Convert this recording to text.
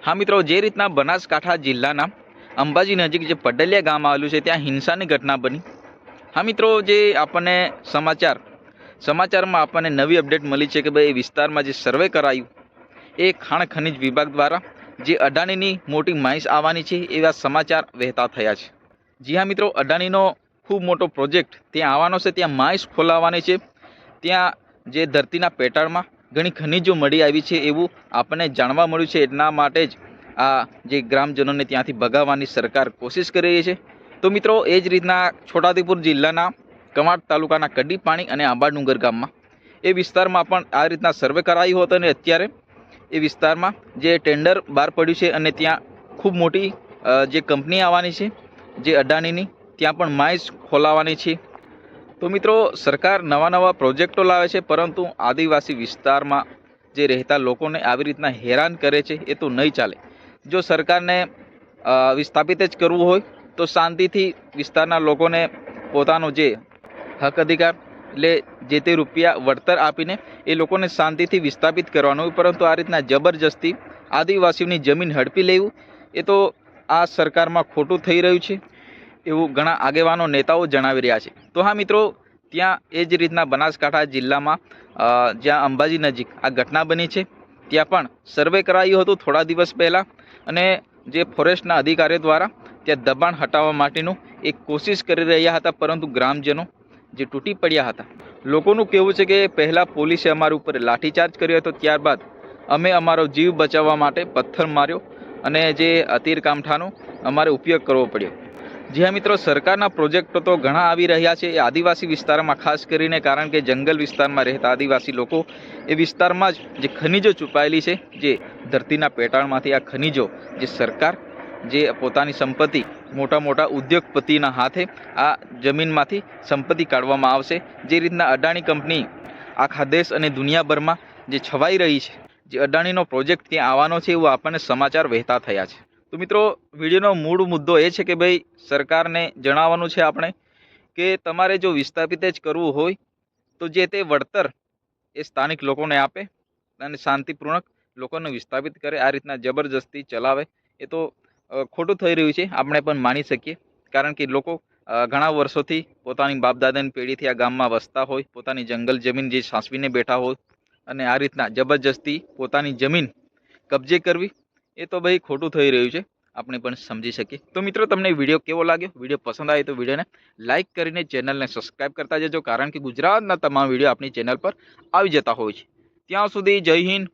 हाँ मित्रों, जे रीतना बनासकांठा जिल्लाना अंबाजी नजीक जे पडलिया गाम आवेલું છે ત્યાં હિંસાની ઘટના બની। हाँ मित्रों, जे આપણને સમાચારમાં આપણને નવી અપડેટ મળી છે કે ભાઈ વિસ્તારમાં જે સર્વે કરાયું એ ખાણ ખનિજ વિભાગ દ્વારા જે અડાણીની મોટી માહિસ આવવાની છે એવા સમાચાર વહેતા થયા છે। જી હા મિત્રો, અડાણીનો ખૂબ મોટો પ્રોજેક્ટ ત્યાં આવવાનો છે, ત્યાં માહિસ ખોલાવવાની છે, ત્યાં જે ધરતીના પેટાળમાં ઘણી ખનિજો મળી આવી છે એવું આપણને જાણવા મળ્યું છે। એટલા માટે જ આ જે ગ્રામજનોને ત્યાંથી ભગાવવાની સરકાર કોશિશ કરી રહી છે। તો મિત્રો, એ જ રીતના છોટાઉદેપુર જિલ્લાના કવાંટ તાલુકાના કડી પાણી અને આંબાડુંગર ગામમાં એ વિસ્તારમાં પણ આ રીતના સર્વે કરાયું હતું અને અત્યારે એ વિસ્તારમાં જે ટેન્ડર બહાર પડ્યું છે અને ત્યાં ખૂબ મોટી જે કંપની આવવાની છે જે અડાણીની, ત્યાં પણ માઇન્સ ખોલાવવાની છે। તો મિત્રો, સરકાર નવા પ્રોજેક્ટો લાવે છે પરંતુ આદિવાસી વિસ્તારમાં જે રહેતા લોકોને આવી રીતના હેરાન કરે છે એ તો નહીં ચાલે। જો સરકારને વિસ્થાપિત જ કરવું હોય તો શાંતિથી વિસ્તારના લોકોને પોતાનો જે હક અધિકાર એટલે જે તે રૂપિયા વળતર આપીને એ લોકોને શાંતિથી વિસ્થાપિત કરવાનું હોય, પરંતુ આ રીતના જબરજસ્તી આદિવાસીઓની જમીન હડપી લેવું એ તો આ સરકારમાં ખોટું થઈ રહ્યું છે એવું ઘણા આગેવાનો નેતાઓ જણાવી રહ્યા છે। તો હા મિત્રો, ત્યાં એ જ રીતના બનાસકાંઠા જિલ્લામાં જ્યાં અંબાજી નજીક આ ઘટના બની છે ત્યાં પણ સર્વે કરાયું હતું થોડા દિવસ પહેલાં અને જે ફોરેસ્ટના અધિકારીઓ દ્વારા ત્યાં દબાણ હટાવવા માટેનું એક કોશિશ કરી રહ્યા હતા, પરંતુ ગ્રામજનો જે તૂટી પડ્યા હતા। લોકોનું કહેવું છે કે પહેલાં પોલીસે અમારા ઉપર લાઠીચાર્જ કર્યો હતો, ત્યારબાદ અમે અમારો જીવ બચાવવા માટે પથ્થર માર્યો અને જે તીરકામઠાનો અમારે ઉપયોગ કરવો પડ્યો। જી હા મિત્રો, સરકારના પ્રોજેક્ટો તો ઘણા આવી રહ્યા છે એ આદિવાસી વિસ્તારમાં ખાસ કરીને, કારણ કે જંગલ વિસ્તારમાં રહેતા આદિવાસી લોકો એ વિસ્તારમાં જ જે ખનિજો છુપાયેલી છે, જે ધરતીના પેટાળમાંથી આ ખનિજો જે સરકાર જે પોતાની સંપત્તિ મોટા ઉદ્યોગપતિના હાથે આ જમીનમાંથી સંપત્તિ કાઢવામાં આવશે। જે રીતના અડાણી કંપની આખા દેશ અને દુનિયાભરમાં જે છવાઈ રહી છે, જે અડાણીનો પ્રોજેક્ટ ત્યાં આવવાનો છે એવું આપણને સમાચાર વહેતા થયા છે। તો મિત્રો, વિડીયોનો મૂળ મુદ્દો એ છે કે ભાઈ સરકારને જણાવવાનું છે આપણે કે તમારે જો વિસ્થાપિત જ કરવું હોય તો જે તે વળતર એ સ્થાનિક લોકોને આપે અને શાંતિપૂર્વક લોકોને વિસ્થાપિત કરે। આ રીતના જબરજસ્તી ચલાવે એ તો ખોટું થઈ રહ્યું છે, આપણે પણ માની શકીએ, કારણ કે લોકો ઘણા વર્ષોથી પોતાની બાપદાદાની પેઢીથી આ ગામમાં વસતા હોય, પોતાની જંગલ જમીન જે સાચવીને બેઠા હોય અને આ રીતના જબરજસ્તી પોતાની જમીન કબજે કરવી એ તો ભાઈ ખોટું થઈ રહ્યું છે, આપણે પણ સમજી શકીએ। તો મિત્રો, તમને વિડીયો કેવો લાગ્યો? વિડીયો પસંદ આવે તો વિડીયોને લાઇક કરીને ચેનલને સબસ્ક્રાઇબ કરતા જજો, કારણ કે ગુજરાતના તમામ વિડીયો આપણી ચેનલ પર આવી જતા હોય છે। ત્યાં સુધી જય હિન્દ।